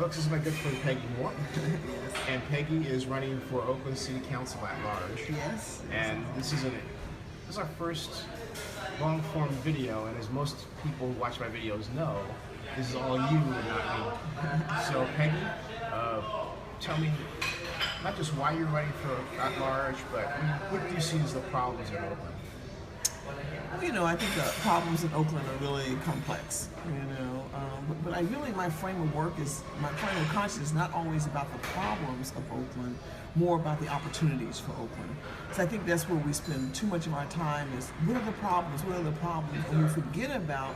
Folks, this is my good friend Peggy Moore. Yes. And Peggy is running for Oakland City Council at large. Yes. And this is our first long form video, and as most people who watch my videos know, this is all you and not me. So Peggy, tell me not just why you're running for at large, but what do you see as the problems in Oakland? Well, you know, I think the problems in Oakland are really complex, but I really, my frame of conscience is not always about the problems of Oakland, more about the opportunities for Oakland. So I think that's where we spend too much of our time is, what are the problems, and we forget about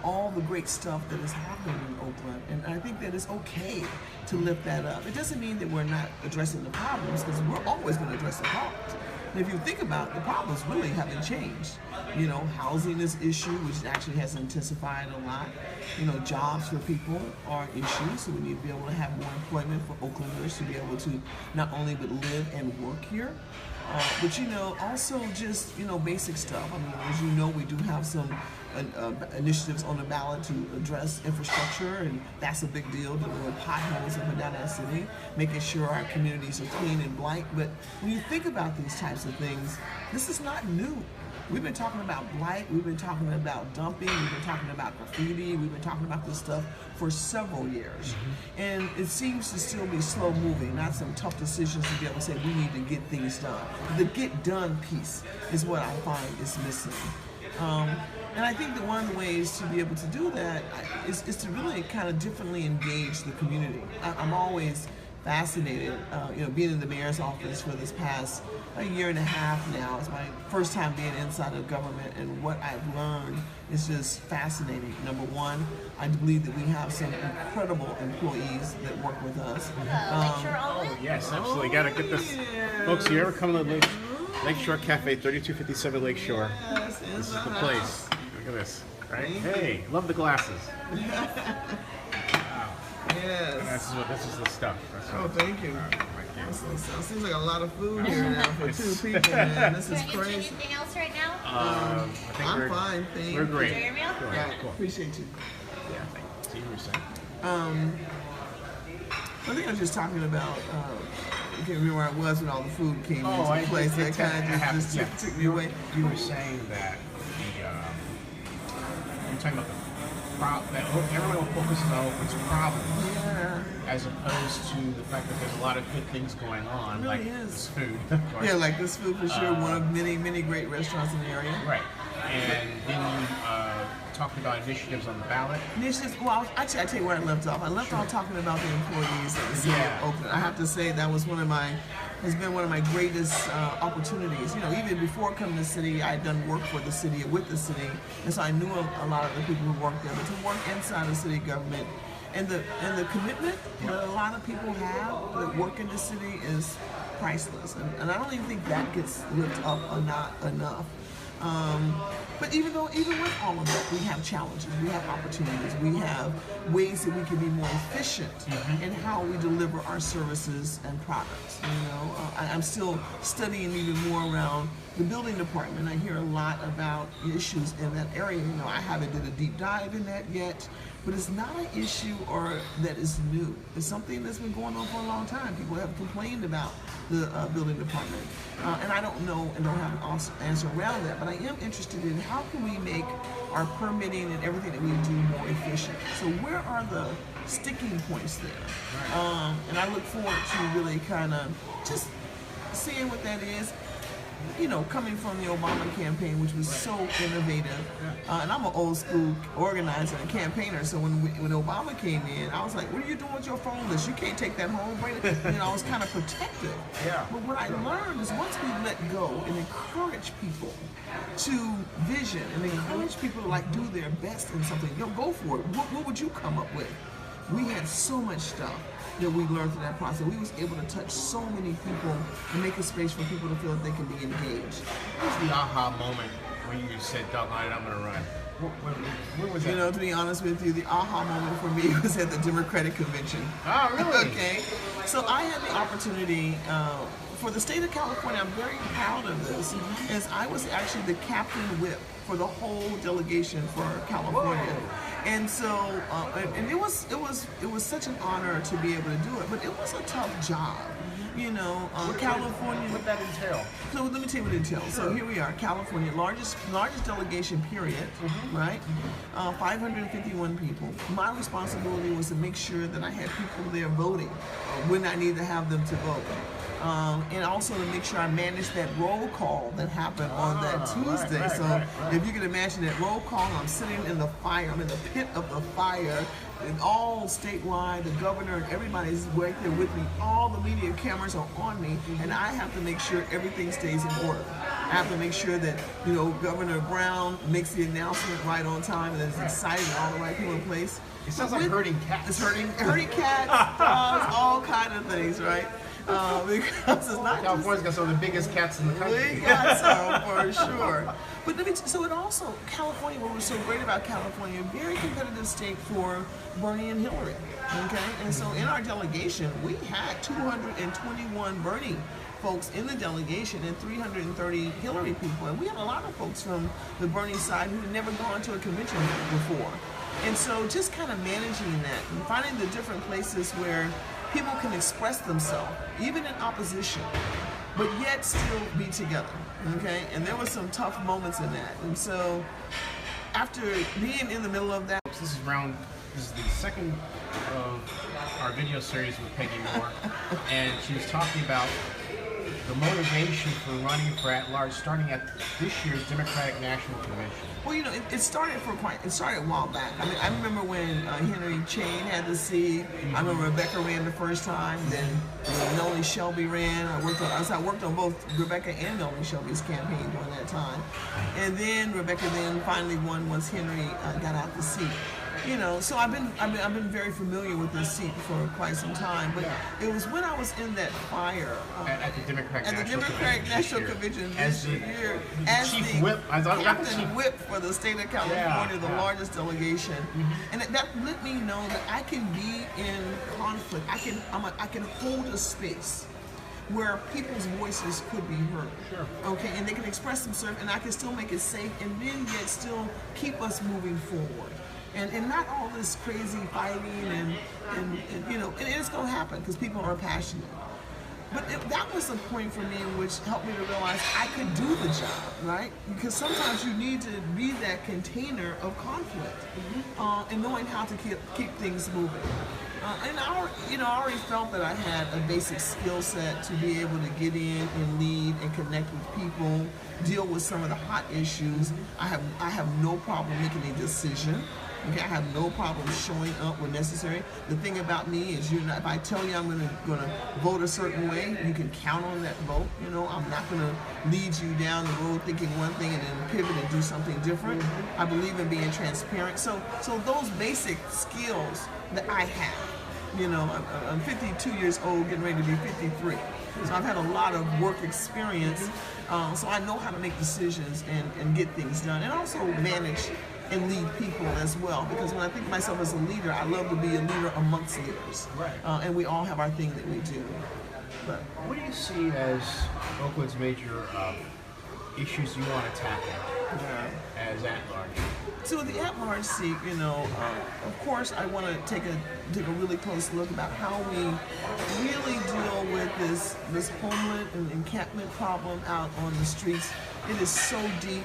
all the great stuff that is happening in Oakland, and I think that it's okay to lift that up. It doesn't mean that we're not addressing the problems, because we're always going to address the problems. And if you think about it, the problems really haven't changed. You know, housing is an issue, which actually has intensified a lot. You know, jobs for people are issues, so we need to be able to have more employment for Oaklanders to be able to not only but live and work here, but you know, also just, you know, basic stuff. I mean, as you know, we do have some initiatives on the ballot to address infrastructure, and that's a big deal, dealing with potholes up and down our city, making sure our communities are clean and bright. But when you think about these types of things, this is not new. We've been talking about blight, we've been talking about dumping, we've been talking about graffiti, we've been talking about this stuff for several years. And it seems to still be slow moving, not some tough decisions to be able to say we need to get things done. The get done piece is what I find is missing. And I think that one of the ways to be able to do that is to really kind of differently engage the community. I'm always fascinated, you know, being in the mayor's office for this past a year and a half now. It's my first time being inside of government, and what I've learned is just fascinating. Number one, I believe that we have some incredible employees that work with us. Lakeshore Ave? Oh, yes, absolutely. Got to get this. Yeah. Folks, you ever come to the Lakeshore Cafe, 3257 Lakeshore? Yes, this is the place. Look at this, right? Hey, love the glasses. Wow. Yes. This is the stuff. Oh, thank you. So seems like a lot of food here now for two people, man. This is crazy. Anything else right now? I think I'm fine, thank you. We're great. Enjoy your meal? Cool. Yeah, Cool. appreciate you. Yeah, thank you. See what you're saying. I think I was just talking about, I can't remember where I was when all the food came into the place. That kind of just took me away. You were saying that you're talking about that everyone focuses on Oakland's problems, as opposed to the fact that there's a lot of good things going on, really like is. this food. Yeah, like this food for sure. One of many, many great restaurants in the area. Right. And then you talked about initiatives on the ballot. Initiatives. Well, actually, I tell you where I left off. I left off talking about the employees at the City of Oakland. I have to say that was has been one of my greatest opportunities. You know, even before coming to the city, I had done work for the city, with the city, and so I knew a lot of the people who worked there. But to work inside the city government, and the commitment that a lot of people have that work in the city is priceless. And I don't even think that gets lifted up enough. But even with all of that, we have challenges, we have opportunities, we have ways that we can be more efficient in how we deliver our services and products. You know, I'm still studying even more around the building department. I hear a lot about issues in that area. You know, I haven't did a deep dive in that yet, but it's not an issue that is new. It's something that's been going on for a long time. People have complained about the building department. And I don't know and don't have an answer around that, but I am interested in how can we make our permitting and everything that we do more efficient. So where are the sticking points there? And I look forward to really kind of just seeing what that is. You know, coming from the Obama campaign, which was so innovative, and I'm an old school organizer and campaigner, so when Obama came in, I was like, what are you doing with your phone list? You can't take that home, bring it. You know, I was kind of protective. Yeah. But what I learned is once we let go and encourage people to vision and encourage people to like do their best in something, go for it. What would you come up with? We had so much stuff that we learned through that process. We was able to touch so many people and make a space for people to feel that they can be engaged. What was the aha moment when you said, doggone it, I'm going to run? Where was that? You know, to be honest with you, the aha moment for me was at the Democratic Convention. Oh, really? Okay. So I had the opportunity, for the state of California, I'm very proud of this, is I was actually the captain whip for the whole delegation for California. And so, and it was such an honor to be able to do it, but it was a tough job. You know, California. What that entail? So let me tell you what it entails. So here we are, California, largest delegation period, right? 551 people. My responsibility was to make sure that I had people there voting when I need to have them to vote. And also to make sure I managed that roll call that happened on that Tuesday. So if you can imagine that roll call, I'm sitting in the fire, I'm in the pit of the fire, and all statewide, the governor and everybody's right there with me. All the media cameras are on me, and I have to make sure everything stays in order. I have to make sure that, you know, Governor Brown makes the announcement right on time, and that it's excited and all the right people in place. It sounds like herding cats. It's herding cats, dogs, all kind of things, right? Because it's not California's got some of the biggest cats in the country. We got some for sure. But let me so it also, California, what was so great about California, very competitive state for Bernie and Hillary. Okay? And so in our delegation, we had 221 Bernie folks in the delegation and 330 Hillary people. And we had a lot of folks from the Bernie side who had never gone to a convention before. And so just kind of managing that and finding the different places where people can express themselves, even in opposition, but yet still be together, okay? And there were some tough moments in that. And so after being in the middle of that. This is the second of our video series with Peggy Moore, and she was talking about the motivation for running for at-large starting at this year's Democratic National Convention. Well, you know, it started a while back. I mean, I remember when Henry Chain had the seat. I remember Rebecca ran the first time. Then Melanie Shelby ran. I worked on both Rebecca and Melanie Shelby's campaign during that time. And then Rebecca finally won once Henry got out the seat. You know, so I've been very familiar with this seat for quite some time. But it was when I was in that fire at the Democratic National Convention as this year, as the chief whip, Captain Whip for the state of California, the largest delegation, and that let me know that I can be in conflict. I can hold a space where people's voices could be heard. Sure. Okay, and they can express themselves, and I can still make it safe, and then yet still keep us moving forward. And not all this crazy fighting and you know, and it's going to happen because people are passionate. But that was a point for me which helped me to realize I could do the job, right? Because sometimes you need to be that container of conflict and knowing how to keep things moving. And I already felt that I had a basic skill set to be able to get in and lead and connect with people, deal with some of the hot issues. I have no problem making a decision. Okay, I have no problem showing up when necessary. The thing about me is, if I tell you I'm gonna vote a certain way, you can count on that vote. You know, I'm not gonna lead you down the road thinking one thing and then pivot and do something different. I believe in being transparent. So those basic skills that I have, you know, I'm 52 years old, getting ready to be 53. So I've had a lot of work experience. So I know how to make decisions and get things done, and also manage and lead people as well, because when I think of myself as a leader, I love to be a leader amongst leaders. Right. And we all have our thing that we do. But what do you see as Oakland's major issues you want to tackle as at-large? So the at-large seat, you know, of course I want to take a really close look about how we really deal with this homeland and encampment problem out on the streets. It is so deep.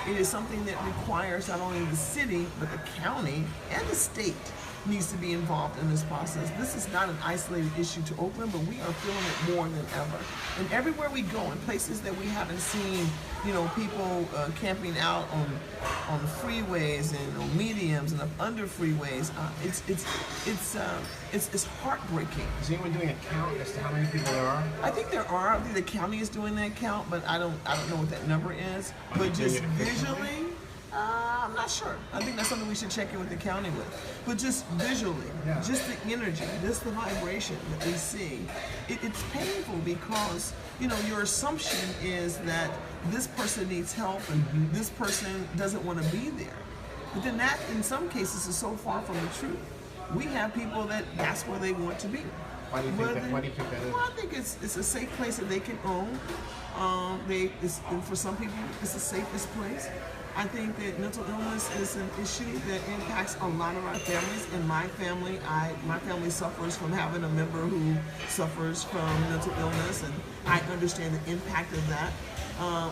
It is something that requires not only the city, but the county and the state needs to be involved in this process. This is not an isolated issue to Oakland, but we are feeling it more than ever. And everywhere we go, in places that we haven't seen, you know, people camping out on the freeways and on mediums and up under freeways, it's heartbreaking. Is anyone doing a count as to how many people there are? I think there are. I think the county is doing that count, but I don't know what that number is. But just visually, I'm not sure. I think that's something we should check in with the county with. But just visually, just the energy, just the vibration that we see, it's painful because, you know, your assumption is that this person needs help and this person doesn't want to be there. But then that, in some cases, is so far from the truth. We have people that's where they want to be. Why do you think that is? Well, I think it's a safe place that they can own. For some people, it's the safest place. I think that mental illness is an issue that impacts a lot of our families. In my family, my family suffers from having a member who suffers from mental illness, and I understand the impact of that.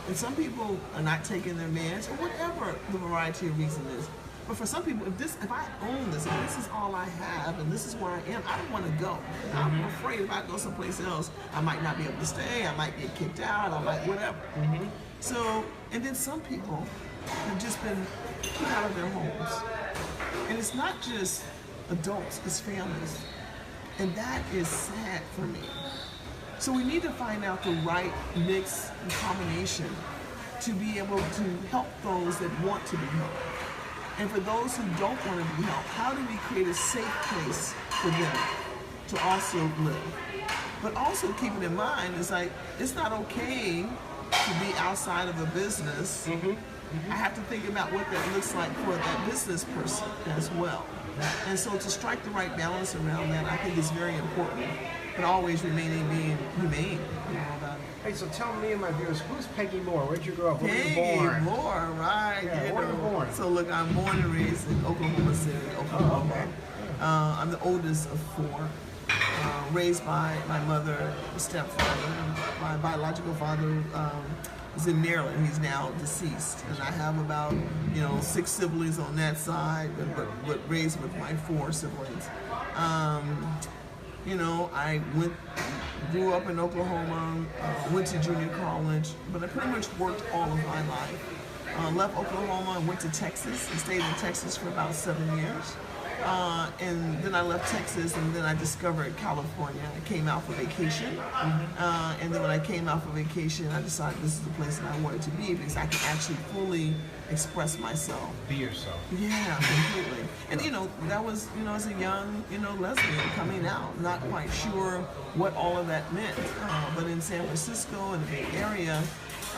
And some people are not taking their meds, or whatever the variety of reason is. But for some people, if I own this, and this is all I have, and this is where I am, I don't want to go. I'm afraid if I go someplace else, I might not be able to stay, I might get kicked out, I might whatever. So, and then some people have just been put out of their homes. And it's not just adults, it's families. And that is sad for me. So we need to find out the right mix and combination to be able to help those that want to be helped. And for those who don't want to be helped, how do we create a safe place for them to also live? But also keeping in mind, it's not okay to be outside of a business. I have to think about what that looks like for that business person as well. And so to strike the right balance around that, I think is very important. But always remaining being humane, about it. Hey, so tell me and my viewers, who's Peggy Moore? Where'd you grow up? Where were you Peggy born? Moore, right? Yeah, where were you born? So look, I'm born and raised in Oklahoma City, Oklahoma. Oh, okay. I'm the oldest of four, raised by my mother, stepfather. My biological father is in Maryland. He's now deceased, and I have about 6 siblings on that side, but raised with my 4 siblings. I grew up in Oklahoma, went to junior college, but I pretty much worked all of my life. Left Oklahoma and went to Texas and stayed in Texas for about 7 years. And then I left Texas, and then I discovered California. I came out for vacation, and then when I came out for vacation, I decided this is the place that I wanted to be because I could actually fully express myself. Be yourself. Yeah, completely. And that was as a young lesbian coming out, not quite sure what all of that meant. But in San Francisco, in the Bay Area,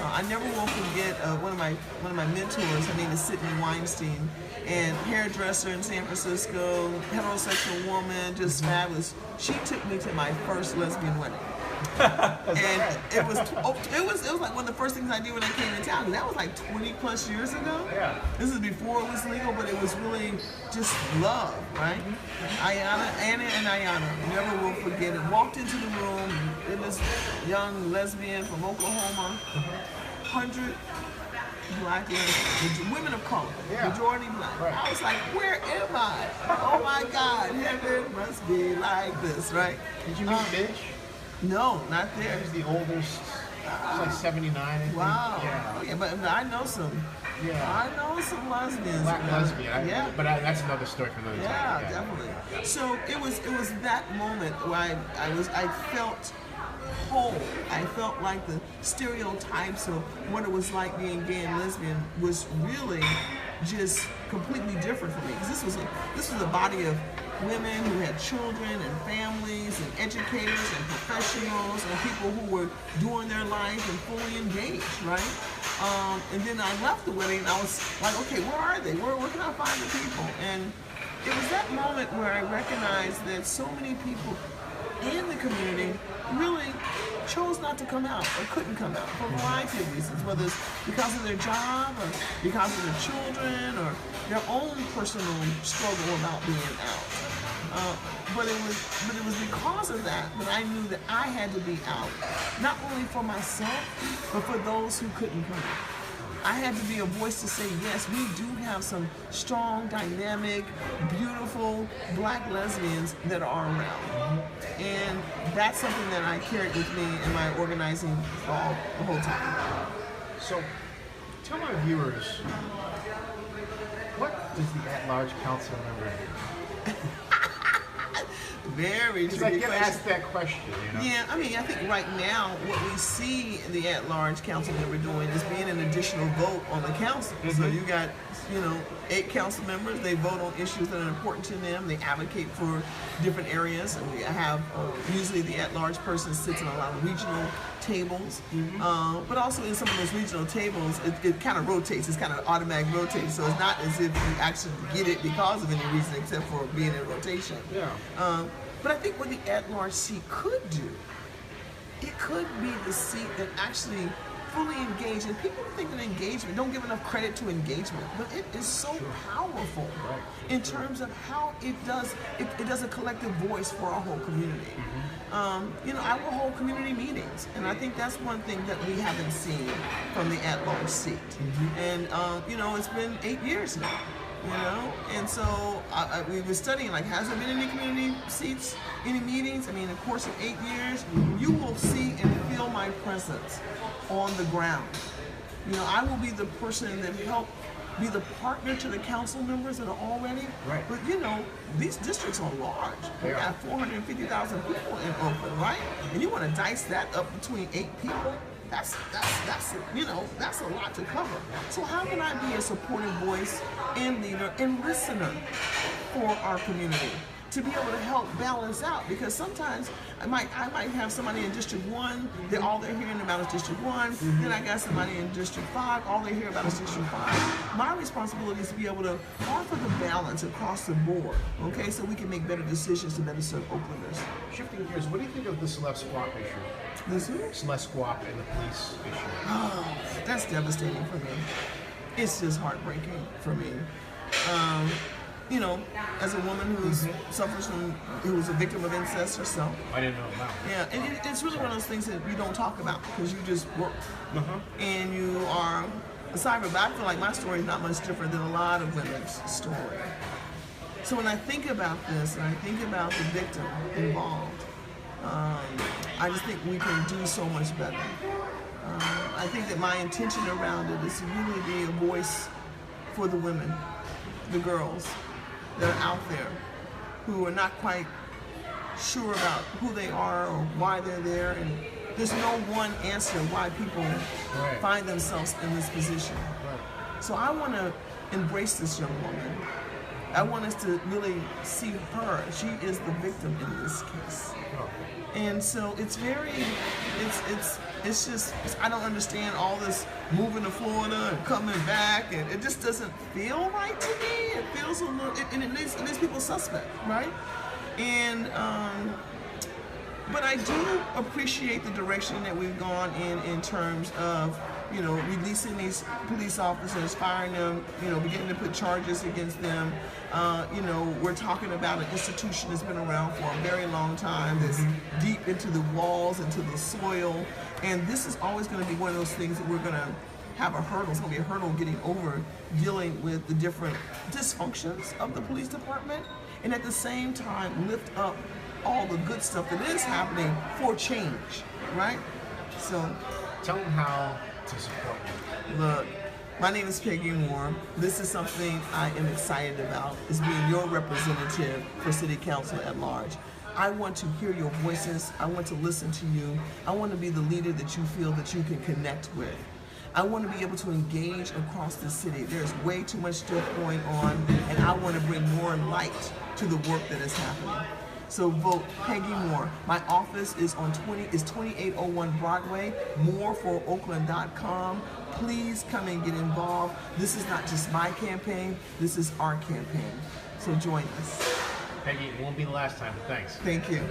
I never will forget one of my mentors. Her name is Sydney Weinstein, and hairdresser in San Francisco, heterosexual woman, just fabulous. She took me to my first lesbian wedding. And it was like one of the first things I did when I came to town. And that was like 20 plus years ago. Yeah. This is before it was legal, but it was really just love, right? Anna and Ayana, never will forget it. Walked into the room, it was young lesbian from Oklahoma, 100 black women of color, majority black. Right. I was like, where am I? Oh my God, heaven must be like this, right? Did you meet Bitch? No, not there. She's the oldest. She's like 79, I think. Wow. Yeah. Oh, yeah, but I know some. Yeah. I know some lesbians. Black lesbian. Yeah. But that's another story for another time. Yeah, definitely. So it was that moment where I felt whole. I felt like the stereotypes of what it was like being gay and lesbian was really just completely different for me. Because this was a body of women who had children and families and educators and professionals and people who were doing their life and fully engaged, right? And then I left the wedding and I was like, okay, where are they? Where can I find the people? And it was that moment where I recognized that so many people in the community really chose not to come out or couldn't come out for a variety of reasons, whether it's because of their job or because of their children or their own personal struggle about being out. But it was because of that I knew that I had to be out, not only for myself, but for those who couldn't come out. I had to be a voice to say, yes, we do have some strong, dynamic, beautiful black lesbians that are around. And that's something that I carried with me in my organizing the whole time. So, tell my viewers, what does the at-large council member do? Very Because I tricky get question. asked that question, Yeah, I mean, I think right now what we see the at-large council member doing is being an additional vote on the council. So you got, 8 council members. They vote on issues that are important to them. They advocate for different areas. And we have usually the at-large person sits in a lot of regional tables, but also in some of those regional tables, it kind of rotates. It's kind of automatic rotates. So it's not as if you actually get it because of any reason except for being in rotation. Yeah. But I think what the at-large seat could do, it could be the seat that actually fully engaged. And people think that engagement, don't give enough credit to engagement, but it is so powerful in terms of how it does a collective voice for our whole community. You know, I will hold community meetings, and I think that's one thing that we haven't seen from the at-large seat. And you know, it's been 8 years now. You know, and so we were studying, like, has there been any community seats, any meetings? I mean, in the course of 8 years, you will see and feel my presence on the ground. You know, I will be the person that helped be the partner to the council members that are already. Right. But you know, these districts are large. We got 450,000 people in Oakland, right? And you want to dice that up between 8 people? That's you know, that's a lot to cover. So how can I be a supportive voice and leader and listener for our community to be able to help balance out? Because sometimes I might have somebody in District 1, all they're hearing about is District 1, then I got somebody in District 5, all they hear about is District 5. My responsibility is to be able to offer the balance across the board, okay, so we can make better decisions to better serve Oaklanders. Shifting gears, what do you think of the Celeste Squawk issue? This who? Celeste Squawk and the police issue. Oh, that's devastating for me. It's just heartbreaking for me. You know, as a woman who was a victim of incest herself. I didn't know about. Yeah, and it's really one of those things that you don't talk about because you just work. And you are a cyber, but I feel like my story is not much different than a lot of women's story. So when I think about this, and I think about the victim involved, I just think we can do so much better. I think that my intention around it is to really be a voice for the women, the girls that are out there who are not quite sure about who they are or why they're there, and there's no one answer why people find themselves in this position. So I want to embrace this young woman. I want us to really see her. She is the victim in this case. And so it's just, I don't understand all this moving to Florida and coming back, and it just doesn't feel right to me. It feels a little, and it leaves people suspect, right? And, but I do appreciate the direction that we've gone in terms of, you know, releasing these police officers, firing them, you know, beginning to put charges against them. You know, we're talking about an institution that's been around for a very long time, that's deep into the walls, into the soil, and this is always going to be one of those things that we're going to have a hurdle. It's going to be a hurdle getting over, dealing with the different dysfunctions of the police department, and at the same time lift up all the good stuff that is happening for change, right? So, tell them how to support you. Look, my name is Peggy Moore. This is something I am excited about, is being your representative for City Council at large. I want to hear your voices. I want to listen to you. I want to be the leader that you feel that you can connect with. I want to be able to engage across the city. There's way too much stuff going on, and I want to bring more light to the work that is happening. So vote Peggy Moore. My office is on 2801 Broadway, moreforoakland.com. Please come and get involved. This is not just my campaign, this is our campaign. So join us. Peggy, it won't be the last time, but thanks. Thank you.